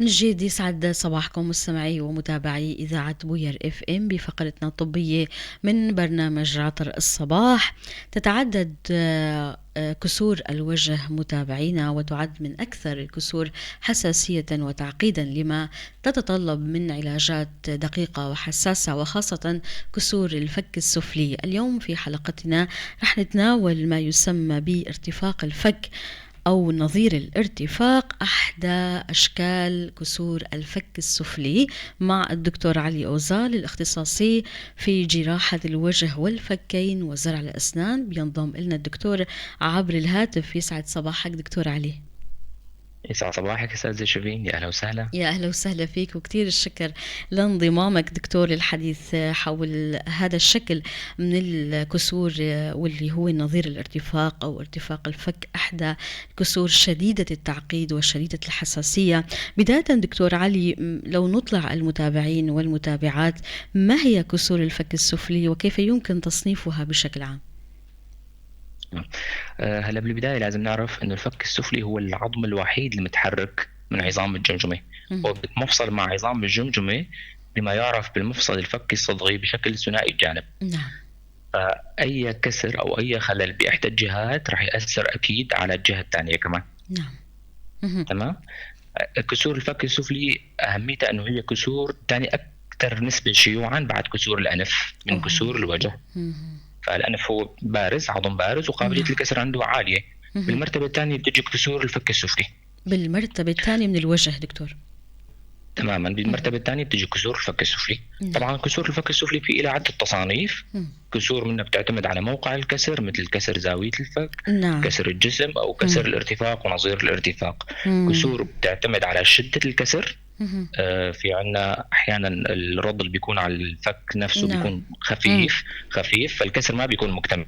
جديد يسعد صباحكم مستمعي ومتابعي إذاعة بوير اف ام بفقرتنا الطبية من برنامج عطر الصباح. تتعدد كسور الوجه متابعينا، وتعد من أكثر الكسور حساسية وتعقيدا لما تتطلب من علاجات دقيقة وحساسة، وخاصة كسور الفك السفلي. اليوم في حلقتنا رح نتناول ما يسمى بارتفاق الفك أو نظير الارتفاق، أحدى أشكال كسور الفك السفلي، مع الدكتور علي أوزال الاختصاصي في جراحة الوجه والفكين وزرع الأسنان. بينضم لنا الدكتور عبر الهاتف. يسعد صباحك دكتور علي. يسعد صباحك أستاذ شيرين، يا أهلا وسهلا. يا أهلا وسهلا فيك، وكتير الشكر لانضمامك دكتور للحديث حول هذا الشكل من الكسور، واللي هو نظير الارتفاق أو ارتفاق الفك، أحدى الكسور شديدة التعقيد وشديدة الحساسية. بداية دكتور علي، لو نطلع المتابعين والمتابعات، ما هي كسور الفك السفلي وكيف يمكن تصنيفها بشكل عام؟ هلا بالبداية لازم نعرف إنه الفك السفلي هو العظم الوحيد المتحرك من عظام الجمجمة، ومفصل مع عظام الجمجمة بما يعرف بالمفصل الفكي الصدغي بشكل ثنائي الجانب. نعم. فأي كسر أو أي خلل بإحدى الجهات راح يأثر أكيد على الجهة الثانية كمان. نعم. تمام. كسور الفك السفلي أهميتها إنه هي كسور ثاني أكثر نسبة شيوعا بعد كسور الأنف من كسور الوجه. فالأنف هو بارز، عظم بارز، وقابلية الكسر عنده عالية. بالمرتبة الثانية بتجي كسور الفك السفلي. بالمرتبة الثانية من الوجه دكتور؟ تماما، بالمرتبة الثانية بتجي كسور الفك السفلي. طبعا كسور الفك السفلي في إلى عدة تصانيف. كسور منها بتعتمد على موقع الكسر، مثل كسر زاوية الفك، كسر الجسم، أو كسر الارتفاق ونظير الارتفاق. كسور بتعتمد على شدة الكسر. في عنا أحيانا الرض اللي بيكون على الفك نفسه بيكون خفيف فالكسر ما بيكون مكتمل.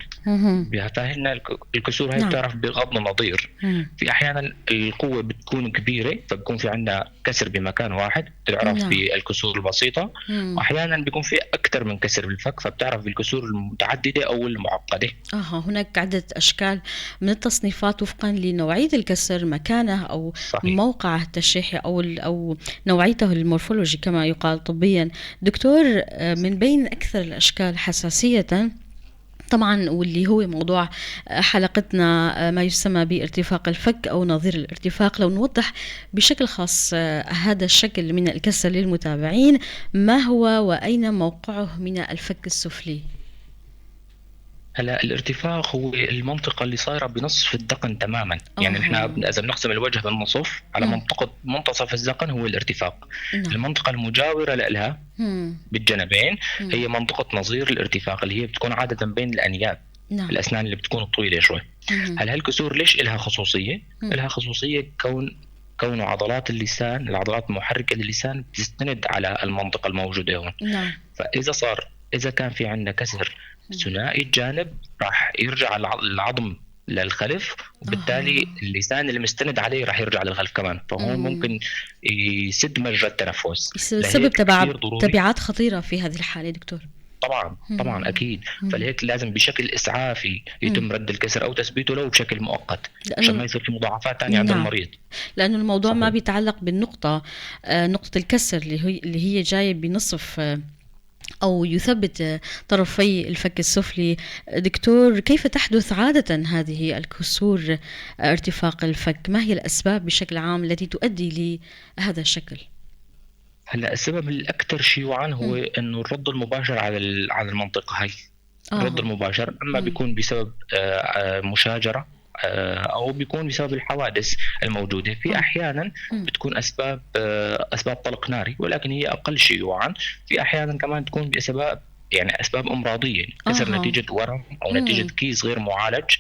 فهنا الكسور هاي بتعرف بغض النظير. في أحيانا القوة بتكون كبيرة فبكون في عنا كسر بمكان واحد، بتعرف بالكسور البسيطة. وأحيانا بيكون في أكثر من كسر بالفك فبتعرف بالكسور المتعددة أو المعقدة. هناك عدة أشكال من التصنيفات وفقا لنوعية الكسر، مكانه أو صحيح. موقعه التشريحي أو نوعيته المورفولوجي كما يقال طبيا. دكتور، من بين أكثر الأشكال حساسية طبعا، واللي هو موضوع حلقتنا، ما يسمى بارتفاق الفك أو نظير الارتفاق، لو نوضح بشكل خاص هذا الشكل من الكسر للمتابعين، ما هو وأين موقعه من الفك السفلي؟ هلا الارتفاق هو المنطقة اللي صايرة بنصف الذقن تماما. يعني احنا إذا بنقسم الوجه بالنصف على منطقة منتصف الذقن هو الارتفاق. المنطقة المجاورة لها بالجنبين هي منطقة نظير الارتفاق، اللي هي بتكون عادة بين الأنياب، الأسنان اللي بتكون طويلة شوي. هل هالكسور ليش إلها خصوصية؟ إلها خصوصية كون عضلات اللسان، العضلات المحركة للسان بتستند على المنطقة الموجودة هون. إذا كان في عندنا كسر ثنائي الجانب راح يرجع العظم للخلف، وبالتالي اللسان المستند عليه راح يرجع للخلف كمان، فهون ممكن يسد مجرى التنفس، سبب تبعات خطيرة في هذه الحالة دكتور. طبعا أكيد. فلهيك لازم بشكل إسعافي يتم رد الكسر أو تثبيته له بشكل مؤقت عشان ما يصير في مضاعفات ثانية عند المريض. لأنه الموضوع صحيح. ما بيتعلق بالنقطة، نقطة الكسر اللي هي جاية بنصف أو يثبت طرفي الفك السفلي. دكتور، كيف تحدث عادة هذه الكسور ارتفاق الفك؟ ما هي الأسباب بشكل عام التي تؤدي لهذا الشكل؟ هلا السبب الأكثر شيوعا هو إنه الرد المباشر على المنطقة هاي. الرد المباشر إما بيكون بسبب مشاجرة أو بيكون بسبب الحوادث الموجودة. في أحيانا بتكون أسباب طلق ناري، ولكن هي أقل شيوعا. في أحيانا كمان تكون بأسباب أسباب أمراضية، كسر نتيجة ورم أو نتيجة كيس غير معالج،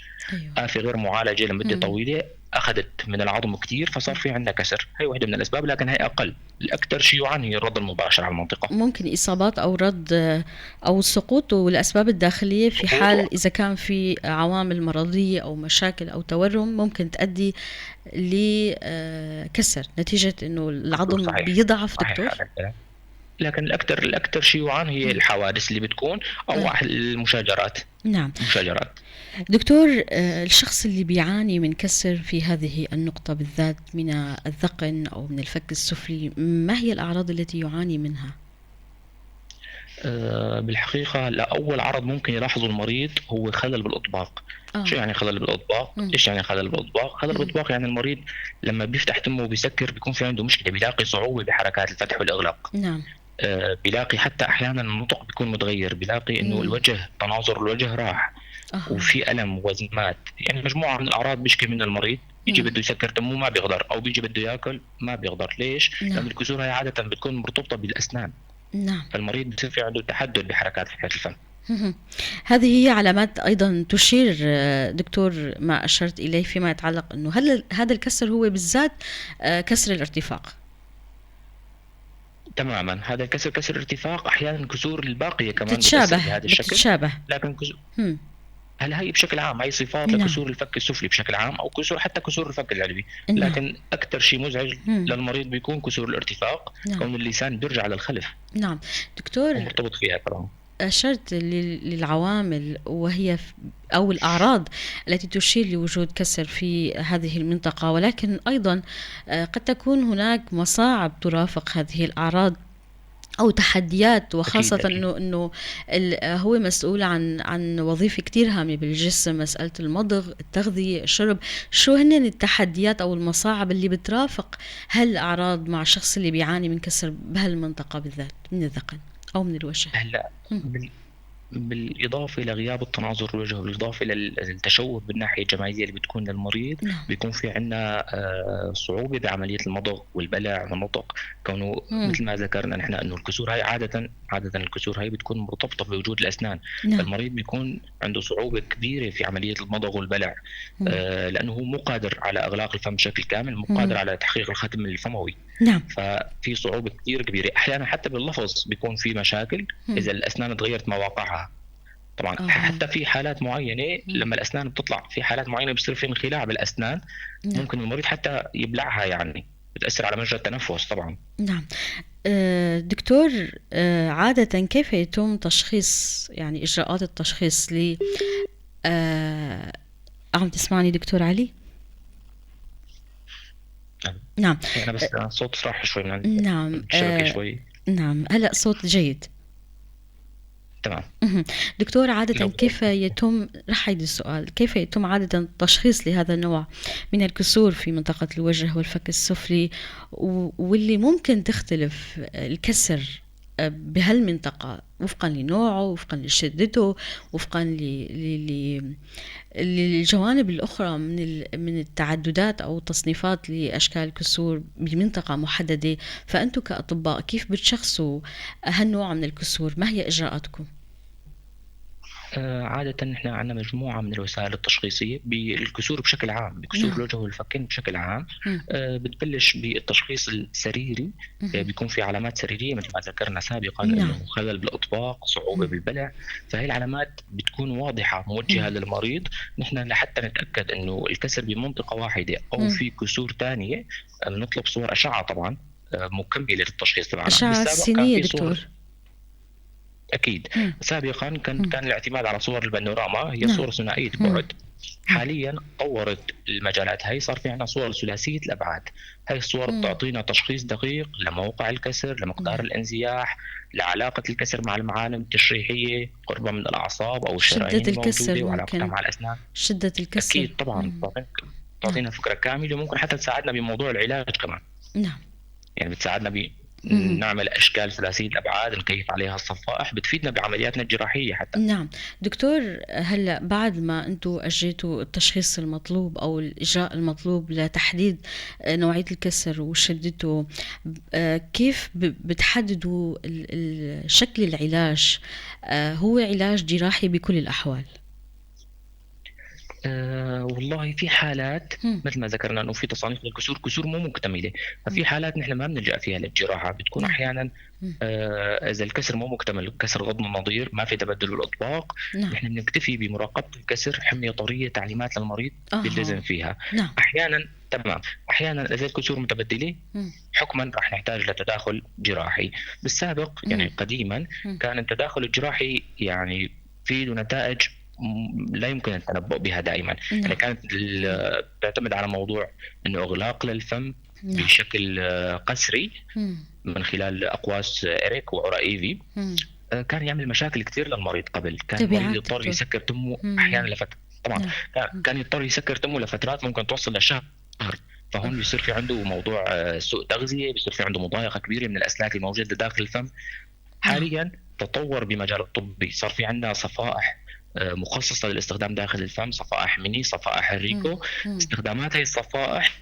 آفة غير معالجة لمدة طويلة أخذت من العظم كتير فصار في عندنا كسر. هي واحدة من الأسباب، لكن هي أقل. الأكثر شيوعا هي الرد المباشر على المنطقة. ممكن إصابات أو رد أو سقوط والأسباب الداخلية في حال إذا كان في عوامل مرضية أو مشاكل أو تورم ممكن تؤدي لكسر نتيجة إنه العظم صحيح. بيضعف دكتور. لكن الأكثر شيوعا هي الحوادث اللي بتكون أو المشاجرات. نعم. مشاجرات. دكتور، الشخص اللي بيعاني من كسر في هذه النقطة بالذات من الذقن أو من الفك السفلي، ما هي الأعراض التي يعاني منها؟ بالحقيقة أول عرض ممكن يلاحظه المريض هو خلل بالإطباق. شو آه. يعني خلل بالإطباق؟ مم. إيش يعني خلل بالإطباق؟ خلل مم. بالإطباق يعني المريض لما بيفتح تمه وبيسكر بيكون في عنده مشكلة، بيلاقي صعوبة بحركات الفتح والإغلاق. نعم. بيلاقي حتى أحيانا النطق بيكون متغير، بيلاقي إنه مم. الوجه تناظر الوجه راح، أها. وفي ألم وازمات. يعني مجموعة من الأعراض بيشكي منها المريض. يجي مم. بده يسكر تمه ما بيقدر، أو بيجي بده ياكل ما بيقدر. ليش؟ لأن نعم. الكسور هاي عادة بتكون مرتبطة بالأسنان، نعم. فالمريض بصير في عنده تحدد بحركات فتحة الفم. مهم. هذه هي علامات أيضا تشير، دكتور، ما أشرت إليه فيما يتعلق أنه هل هذا الكسر هو بالذات كسر الارتفاق؟ تماما، هذا الكسر كسر ارتفاق. أحيانا الكسور الباقية كمان بتأثر بتتشابه بهذا الشكل. بتتشابه. لكن كسور، مم. هل هي بشكل عام هي صفات نعم. لكسور الفك السفلي بشكل عام، او كسور حتى كسور الفك العلوي. نعم. لكن اكثر شيء مزعج مم. للمريض بيكون كسور الارتفاق، نعم. كون اللسان بيرجع للخلف نعم. دكتور، ومرتبط فيها طبعا. أشرت للعوامل وهي أو الأعراض التي تشير لوجود كسر في هذه المنطقة، ولكن أيضا قد تكون هناك مصاعب ترافق هذه الأعراض أو تحديات، وخاصة اكيد اكيد. إنه هو مسؤول عن وظيفة كتير هامة بالجسم، مسألة المضغ، التغذية، الشرب. شو هن التحديات أو المصاعب اللي بترافق هالأعراض مع الشخص اللي بيعاني من كسر بهالمنطقة بالذات من الذقن أو من الوجه؟ هلا مم. بالإضافة لغياب التناظر الوجه، بالإضافة للتشوه بالناحية الجمالية اللي بتكون للمريض، نعم. بيكون في عندنا صعوبة بعملية المضغ والبلع والنطق. كونه مم. مثل ما ذكرنا نحن إنه الكسور هاي عادة الكسور هاي بتكون مرتبطة بوجود الأسنان، نعم. فالمريض بيكون عنده صعوبة كبيرة في عملية المضغ والبلع. مم. لأنه هو مو قادر على إغلاق الفم بشكل كامل، مو مم. قادر على تحقيق الختم الفموي. نعم. ففي صعوبة كتير كبيرة. أحيانا حتى باللفظ بيكون في مشاكل مم. إذا الأسنان تغيرت مواقعها. طبعا آه. حتى في حالات معينه مم. لما الاسنان بتطلع، في حالات معينه بصير في انخلاع بالاسنان، نعم. ممكن المريض حتى يبلعها، يعني بتاثر على مجرى التنفس طبعا. نعم. دكتور، عادة كيف يتم تشخيص، يعني إجراءات التشخيص ل آه، عم تسمعني دكتور علي؟ يعني نعم. انا بس صوت راح شوي من نعم. الشبكه شوي. نعم، هلأ صوت جيد. تمام. مهم. دكتور، عادة لو كيف يتم، رح أعيد السؤال، كيف يتم عادة التشخيص لهذا النوع من الكسور في منطقة الوجه والفك السفلي، واللي ممكن تختلف الكسر بهالمنطقة وفقا لنوعه، وفقا لشدته، وفقا للجوانب الأخرى من التعددات أو تصنيفات لأشكال الكسور بمنطقة محددة؟ فأنتم كأطباء كيف بتشخصوا هالنوع من الكسور؟ ما هي إجراءاتكم؟ عادة نحن عندنا مجموعة من الوسائل التشخيصية بالكسور بشكل عام، بكسور نعم. الوجه والفكين بشكل عام. مم. بتبلش بالتشخيص السريري. مهم. بيكون في علامات سريرية مثل ما ذكرنا سابقا، نعم. انه خلل بالاطباق، صعوبة مم. بالبلع. فهي العلامات بتكون واضحة موجهة مم. للمريض. نحن لحتى نتأكد انه الكسر بمنطقة واحدة او مم. في كسور تانية، بنطلب صور أشعة طبعا مكملة للتشخيص تبعنا. أشعة بالسابق كان سينية في صور، دكتور؟ اكيد مم. سابقا كان مم. كان الاعتماد على صور البانوراما، هي نعم. صور ثنائيه مم. بعد. مم. حاليا طورت المجالات هي، صار في عندنا صور ثلاثيه الابعاد. هاي الصور مم. بتعطينا تشخيص دقيق لموقع الكسر، لمقدار نعم. الانزياح، لعلاقه الكسر مع المعالم التشريحيه، قربها من الاعصاب او شدة الشرايين الكسر الموجوده، وعلاقتها ممكن، مع الاسنان. شدة الكسر. اكيد طبعا مم. نعم. تعطينا فكره كامله، وممكن حتى تساعدنا بموضوع العلاج كمان. نعم. يعني بتساعدنا مم. نعمل اشكال ثلاثيه الابعاد، نكيف عليها الصفائح، بتفيدنا بعملياتنا الجراحيه حتى. نعم. دكتور، هلأ بعد ما أنتوا أجريتوا التشخيص المطلوب أو الإجراء المطلوب لتحديد نوعية الكسر وشدته، كيف بتحددوا شكل العلاج؟ هو علاج جراحي بكل الأحوال؟ والله في حالات مم. مثل ما ذكرنا انه في تصانيف للكسور، كسور مو مكتمله، ففي مم. حالات نحن ما بنلجا فيها للجراحه. بتكون نعم. احيانا مم. اذا الكسر مو مكتمل، كسر غضن النظير، ما في تبدل بالاطباق، نعم. نحن بنكتفي بمراقبه الكسر، حميه طريه، تعليمات للمريض بيلتزم أها. فيها. نعم. احيانا تمام، احيانا اذا الكسور متبدله مم. حكما راح نحتاج لتداخل جراحي. بالسابق يعني مم. قديما مم. كان التداخل الجراحي يعني في له نتائج لا يمكن التنبؤ بها دائما. نعم. يعني كانت تعتمد على موضوع انه اغلاق للفم نعم. بشكل قسري مم. من خلال اقواس اريك وعرائيفي. مم. كان يعمل مشاكل كثير للمريض. قبل كان المريض تبعات يضطر دكتور. يسكر تمه مم. احيانا لفترات. طبعا نعم. كان يضطر يسكر تمه لفترات ممكن توصل لشهر. فهون أوف. بيصير في عنده موضوع سوء تغذيه، بيصير في عنده مضايقه كبيره من الاسلاك الموجوده داخل الفم. نعم. حاليا تطور بمجال الطبي، صار في عندنا صفائح مخصصه للاستخدام داخل الفم، صفائح ميني، صفائح مم. الريكو. مم. استخدامات هذه الصفائح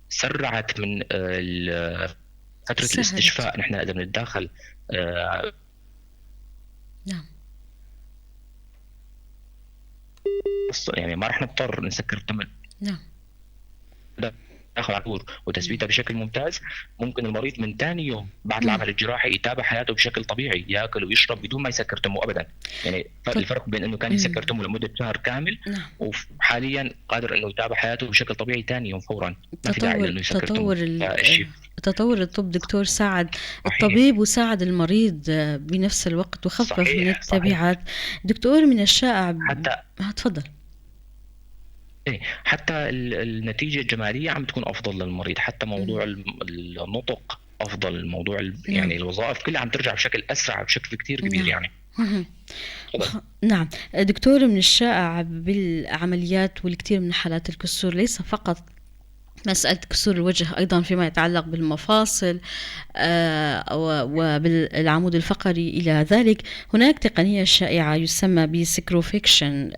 سرعت من فتره سهلت. الاستشفاء. نحن اذا بنتداخل نعم. يعني ما رح نضطر نسكر التم نعم. داخل على طول وتثبيتها بشكل ممتاز. ممكن المريض من ثاني يوم بعد مم. العمل الجراحي يتابع حياته بشكل طبيعي، ياكل ويشرب بدون ما يسكر تمه ابدا. يعني الفرق بين انه كان يسكر تمه لمده شهر كامل، نعم. وحاليا قادر انه يتابع حياته بشكل طبيعي ثاني يوم فورا. ما في داعي انه يسكر تمه. تطور الطب دكتور ساعد صحيح. الطبيب وساعد المريض بنفس الوقت وخفف من التبعات. دكتور من الشائع حتى تفضل. حتى النتيجة الجمالية عم تكون أفضل للمريض، حتى موضوع النطق أفضل، موضوع يعني الوظائف كلها عم ترجع بشكل أسرع بشكل كتير كبير. يعني نعم دكتور، من الشائع بالعمليات والكثير من حالات الكسور ليس فقط مسألة كسور الوجه، أيضا فيما يتعلق بالمفاصل وبالعمود الفقري إلى ذلك. هناك تقنية شائعة يسمى بسكروفيكشن،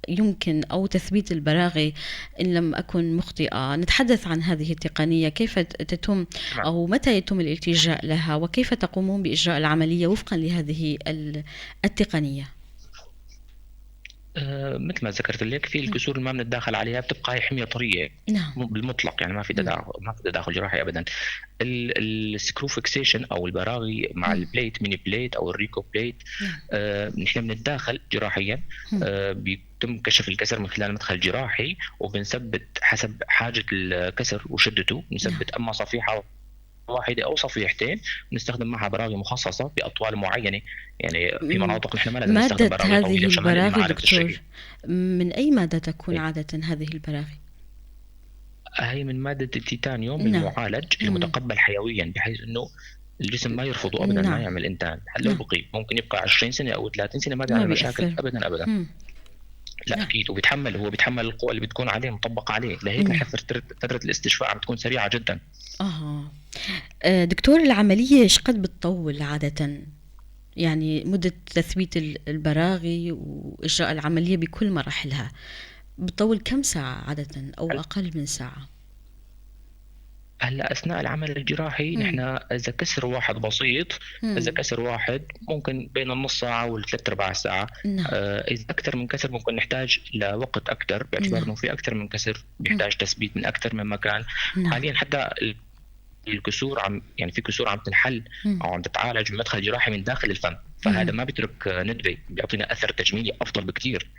يمكن أو تثبيت البراغي إن لم أكن مخطئة. نتحدث عن هذه التقنية، كيف تتم أو متى يتم الالتجاء لها، وكيف تقومون بإجراء العملية وفقا لهذه التقنية؟ مثل ما ذكرت لك، في الكسور اللي ما بنتداخل عليها بتبقى هي حمية طرية. نعم. بالمطلق، يعني ما في تداخل جراحي ابدا. السكرو فيكسيشن او البراغي مع البليت، ميني بليت او الريكو بليت، نحن بنتداخل جراحيا. بيتم كشف الكسر من خلال مدخل جراحي، وبنثبت حسب حاجة الكسر وشدته. بنثبت اما صفيحة واحدة أو صفيحتين، نستخدم معها براغي مخصصة بأطوال معينة. يعني في مناطق نحن ما لازم نستخدم براغي مادة طويلة. هذه البراغي دكتور من أي مادة تكون عادة هذه البراغي؟ هي من مادة التيتانيوم المعالج المتقبل حيويا، بحيث أنه الجسم ما يرفضه أبدا. ما يعمل إنتان. لو بقي ممكن يبقى 20 سنة أو 30 سنة ما بيعمل مشاكل أبدا أبدا. لا أكيد. هو بيتحمل القوة اللي بتكون عليه مطبقة عليه. لهيك نحن فترة الاستشفاء عم تكون سريعة جدا. دكتور، العملية ايش قد بتطول عادة؟ يعني مدة تثبيت البراغي وإجراء العملية بكل مراحلها بتطول كم ساعة عادة أو أقل من ساعة؟ هلا اثناء العمل الجراحي نحن اذا كسر واحد بسيط، اذا كسر واحد ممكن بين النص ساعه والثلاث ارباع ساعه. اذا اكثر من كسر ممكن نحتاج لوقت اكثر، باعتبار انه في اكثر من كسر بيحتاج تثبيت من اكثر من مكان. حاليا حتى الكسور يعني في كسور عم تنحل او عم تتعالج بمدخل جراحي من داخل الفم، فهذا ما بيترك ندبه، بيعطينا اثر تجميلي افضل بكثير.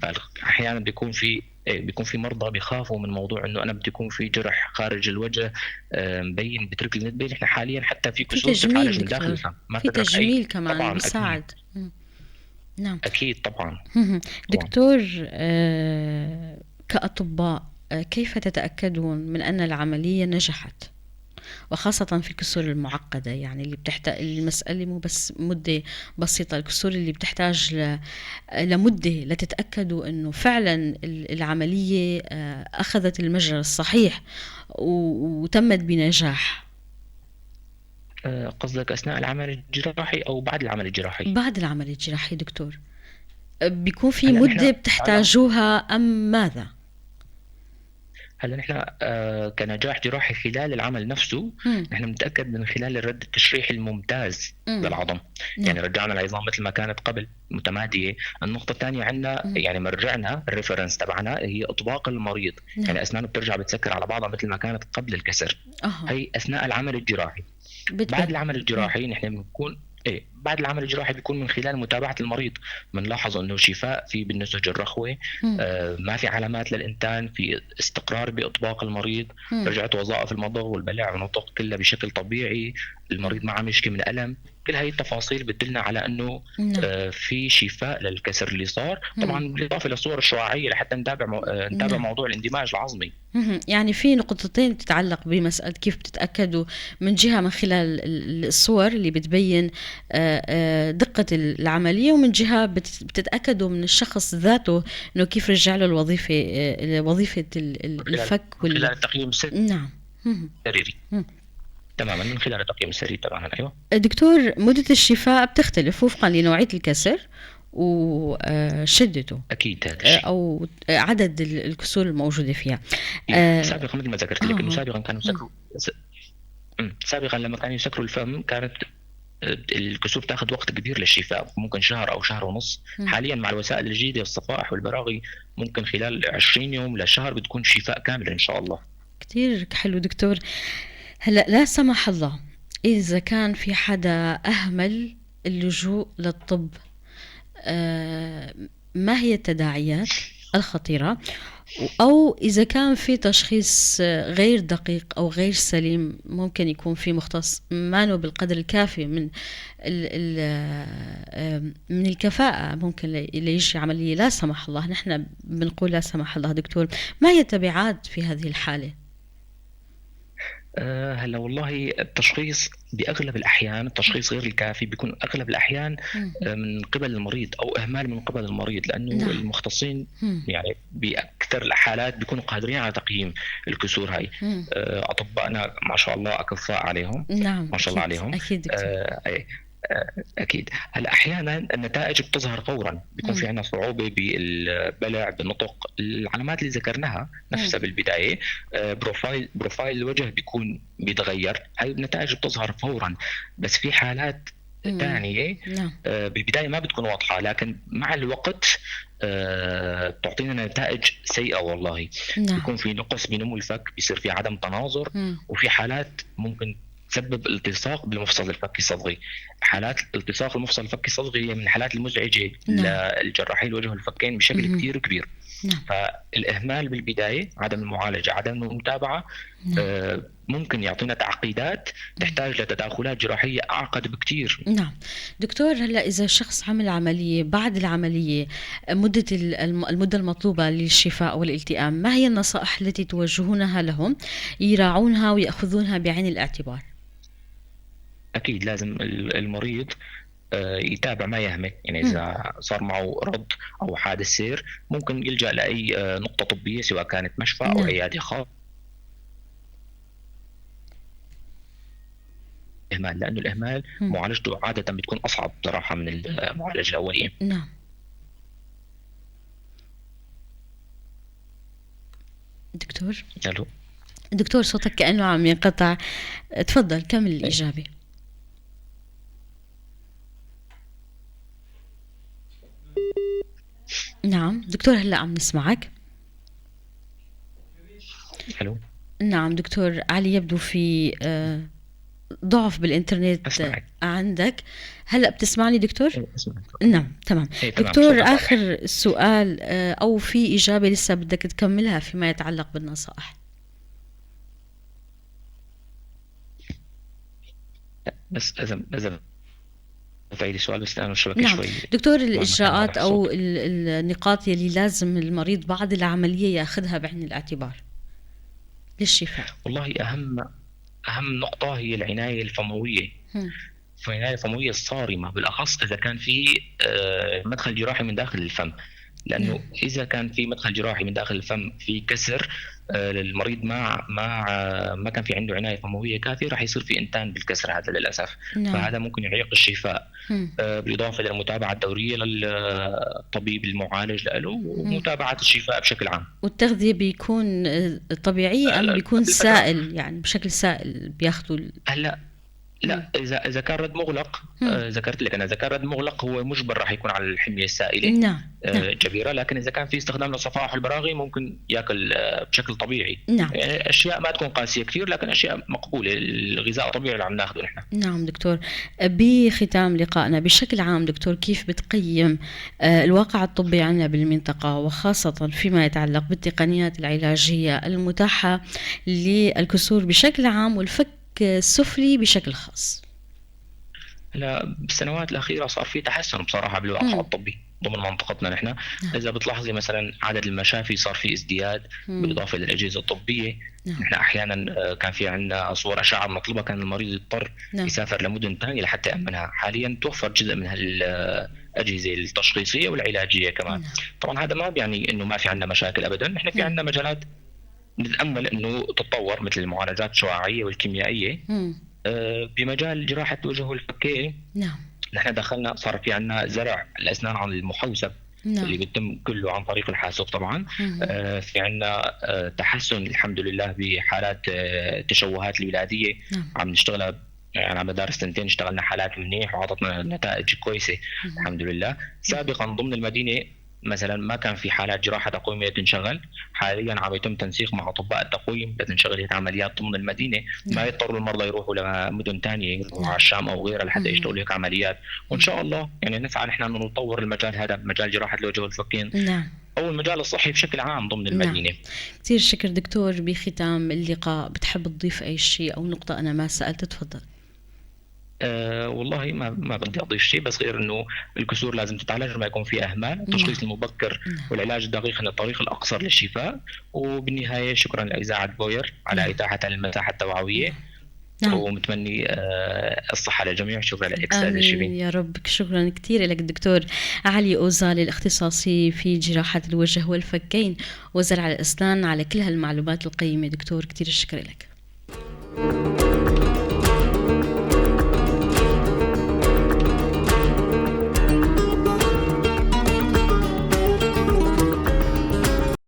فاحيانا بيكون في مرضى بيخافوا من موضوع انه انا بدي يكون في جرح خارج الوجه مبين بترك لي ندبه. نحن حاليا حتى في كسور بتتعالج من داخل الفم، ما في تجميل كمان بيساعد. نعم اكيد طبعا. دكتور، كأطباء كيف تتأكدون من أن العملية نجحت، وخاصة في الكسور المعقدة، يعني اللي بتحتاج المسألة مو بس مدة بسيطة، الكسور اللي بتحتاج لمدة لتتأكدوا أنه فعلا العملية أخذت المجرى الصحيح وتمت بنجاح؟ قصدك أثناء العمل الجراحي أو بعد العمل الجراحي؟ بعد العمل الجراحي دكتور، بيكون في مدة بتحتاجوها أم ماذا؟ هلا نحن كنجاح جراحي خلال العمل نفسه نحن بنتاكد من خلال الرد التشريحي الممتاز للعظم. يعني رجعنا العظام مثل ما كانت قبل متماديه. النقطه الثانيه عندنا يعني مرجعنا الريفرنس تبعنا هي اطباق المريض. يعني اسنانه بترجع بتسكر على بعضها مثل ما كانت قبل الكسر. هي اثناء العمل الجراحي. بعد العمل الجراحي نحن بنكون بعد العمل الجراحي بيكون من خلال متابعة المريض، بنلاحظ إنه شفاء في بالنسج الرخوي، إمم، ما في علامات للإنتان، في استقرار بإطباق المريض، إمم، رجعت وظائف المضغ والبلع والنطق كلها بشكل طبيعي، نعم، المريض ما عم يشكي من ألم. كل هاي التفاصيل بتدلنا على إنه نعم، في شفاء للكسر اللي صار، إمم، طبعًا بالإضافة للصور الشعاعية لحتى نتابع نعم. موضوع الاندماج العظمي. اهم، يعني في نقطتين تتعلق بمسألة كيف بتتأكدوا من جهة من خلال الصور اللي بتبين دقة العملية، ومن جهة بتتأكدوا من الشخص ذاته إنه كيف رجع له الوظيفة، وظيفة من خلال الفك من خلال التقييم نعم. اهم، السريري. إمم. تمامًا، من خلال التقييم السريري تمامًا، أيوه. دكتور، مدة الشفاء بتختلف وفقًا لنوعية الكسر وشدته، أكيد هذا الشيء. أو عدد الكسور الموجودة فيها. أكيد. آآ سابقًا مثل ما ذكرت لِك إنه سابقًا كانوا إمم، يسكروا سابقًا لمّا كانوا يسكروا الفم كانت الكسور تاخذ وقت كبير للشفاء، ممكن شهر أو شهر ونص. إمم. حاليًا مع الوسائل الجديدة الصفائح والبراغي ممكن خلال 20 يوم لشهر بتكون شفاء كامل إن شاء الله. كتير حلو دكتور. هلأ لا سمح الله إذا كان في حدا أهمل اللجوء للطب، آه، ما هي التداعيات الخطيرة؟ أو إذا كان في تشخيص غير دقيق أو غير سليم، ممكن يكون في مختص ما بالقدر الكافي من من الكفاءة، ممكن ليجري عملية لا سمح الله. نحن بنقول لا سمح الله دكتور، ما هي التبعات في هذه الحالة؟ هلّا والله التشخيص بأغلب الأحيان التشخيص غير الكافي بيكون أغلب الأحيان مم. من قِبَل المريض أو إهمال من قِبَل المريض، لأنه نعم. المختصين مم. يعني بأكثر الحالات بيكونوا قادرين على تقييم الكسور هاي. مم. أطبائنا ما شاء الله أكفاء عليهم، نعم، ما شاء الله أكيد عليهم. أكيد دكتور. أي أكيد. هلأ أحيانًا النتائج بتظهر فورًا، بيكون مم. في عندنا صعوبة بالبلع، بالنطق، العلامات اللي ذكرناها مم. نفسها بالبداية. بروفايل الوجه بيكون بيتغير، هاي النتائج بتظهر فورًا. بس في حالات مم. تانية نعم. بالبداية ما بتكون واضحة، لكن مع الوقت بتعطينا نتائج سيئة والله. نعم. بيكون في نقص بنمو الفك، بيصير في عدم تناظر، مم. وفي حالات ممكن تسبب التصاق بالمفصل الفكي الصدغي. حالات التصاق المفصل الفكي الصدغي هي من الحالات المزعجة نعم. للجراحين الوجه والفكين بشكل مم. كتير كبير. نعم. فالإهمال بالبداية، عدم المعالجة، عدم المتابعة، نعم. ممكن يعطينا تعقيدات تحتاج لتداخلات جراحية أعقد بكتير. نعم دكتور، هلا إذا شخص عمل عملية، بعد العملية مدة المدة المطلوبة للشفاء والالتئام، ما هي النصائح التي توجهونها لهم يراعونها ويأخذونها بعين الاعتبار؟ أكيد لازم المريض يتابع ما يهمه، يعني مم. إذا صار معه رد أو حادث سير ممكن يلجأ لأي نقطة طبية سواء كانت مشفى أو نعم. عيادة خاصة. إهمال، لأنه الإهمال مم. معالجته عادة بتكون أصعب صراحة من المعالجة الأولية. نعم دكتور. ألو. دكتور، صوتك كأنه عم ينقطع، تفضل كمل الإجابة. نعم دكتور، هلا عم نسمعك. ألو. نعم دكتور علي، يبدو في ضعف بالإنترنت أسمعك. عندك. هلأ بتسمعني دكتور؟ إيه، أسمعك. نعم تمام. إيه، تمام، دكتور، صوتك واضح. آخر سؤال، أو في إجابة لسه بدك تكملها فيما يتعلق بالنصائح؟ بس إذا تعيد السؤال، بس لأنه الشبكة نعم شوي دكتور، ما كان الإجراءات واضح أو الصوت. النقاط يلي لازم المريض بعد العملية ياخذها بعين الاعتبار للشفاء. والله أهم نقطة هي العناية الفموية. هم. العناية الفموية الصارمة، بالأخص إذا كان في مدخل جراحي من داخل الفم، نعم. لأنه إذا كان في مدخل جراحي من داخل الفم في كسر للمريض ما كان في عنده عناية فموية كافية، راح يصير في إنتان بالكسر هذا للأسف. نعم. فهذا ممكن يعيق الشفاء. هم. بالإضافة للمتابعة الدورية للطبيب المعالج له، هم. ومتابعة الشفاء بشكل عام. والتغذية بيكون طبيعي أم بيكون بالفترة سائل، يعني بشكل سائل بياخدوا هلا لا، اذا كان رد مغلق، ذكرت لك انا، اذا كان رد مغلق هو مجبر راح يكون على الحميه السائله نعم، نعم، كبيره، لكن اذا كان في استخدام للصفائح والبراغي ممكن ياكل بشكل طبيعي. نعم. اشياء ما تكون قاسيه كثير، لكن اشياء مقبوله، الغذاء الطبيعي اللي عم ناخذه نحن. نعم دكتور، بختام لقائنا بشكل عام دكتور، كيف بتقيم الواقع الطبي عندنا بالمنطقة، وخاصة فيما يتعلق بالتقنيات العلاجية المتاحة للكسور بشكل عام والفك السفلي بشكل خاص؟ هلا بالسنوات الأخيرة صار في تحسن بصراحة بالواقع الطبي ضمن منطقتنا نحن. نعم. إذا بتلاحظي مثلا عدد المشافي صار في ازدياد، بالإضافة للأجهزة الطبية. نعم. نحن أحيانا كان في عندنا صور أشعة بنطلبها، كان المريض يضطر نعم. يسافر لمدن ثانية لحتى يأمنها. حاليا توفر جزء من الأجهزة التشخيصية والعلاجية كمان. نعم. طبعا هذا ما بيعني إنه ما في عندنا مشاكل أبدا، نحن في عندنا مجالات نتأمل إنه تتطور، مثل المعالجات الشعاعية والكيميائية. بمجال جراحة الوجه والفكين، نعم. نحن دخلنا، صار في عندنا زرع الأسنان عن المحوسب. نعم. اللي بيتم كله عن طريق الحاسوب طبعا. في عندنا تحسن الحمد لله بحالات التشوهات الولادية. نعم. عم نشتغل يعني على مدار سنتين، اشتغلنا حالات منيح وعطتنا نتائج كويسة الحمد لله. سابقا ضمن المدينة مثلا ما كان في حالات جراحة تقويمية تنشغل، حاليا عم يتم تنسيق مع أطباء التقويم لتنشغل هيك عمليات ضمن المدينة. ما يضطروا المرضى يروحوا لمدن ثانية، يروحوا على الشام أو غيرها لحتى يشتغلوا هيك عمليات. وإن شاء الله يعني نسعى نحن أن نطور المجال هذا، مجال جراحة الوجه والفكين. نعم. أو المجال الصحي بشكل عام ضمن المدينة. نعم. كثير شكر دكتور. بختام اللقاء بتحب تضيف أي شيء أو نقطة أنا ما سألت؟ تفضل. والله ما بدي اضيف شيء، بس غير انه الكسور لازم تتعالج وما يكون فيها اهمال. التشخيص المبكر والعلاج الدقيق هو الطريق الاقصر للشفاء. وبالنهايه شكرا لاذاعه بوير على اتاحتها المساحه التوعويه. نعم. ومتمني الصحة للجميع. شكرا لك آمين أستاذ شيرين. يا رب. شكرا كثير لك دكتور علي أوزالي، الاختصاصي في جراحة الوجه والفكين وزرع الأسنان، على كل هالمعلومات القيمة. دكتور كثير شكرا لك.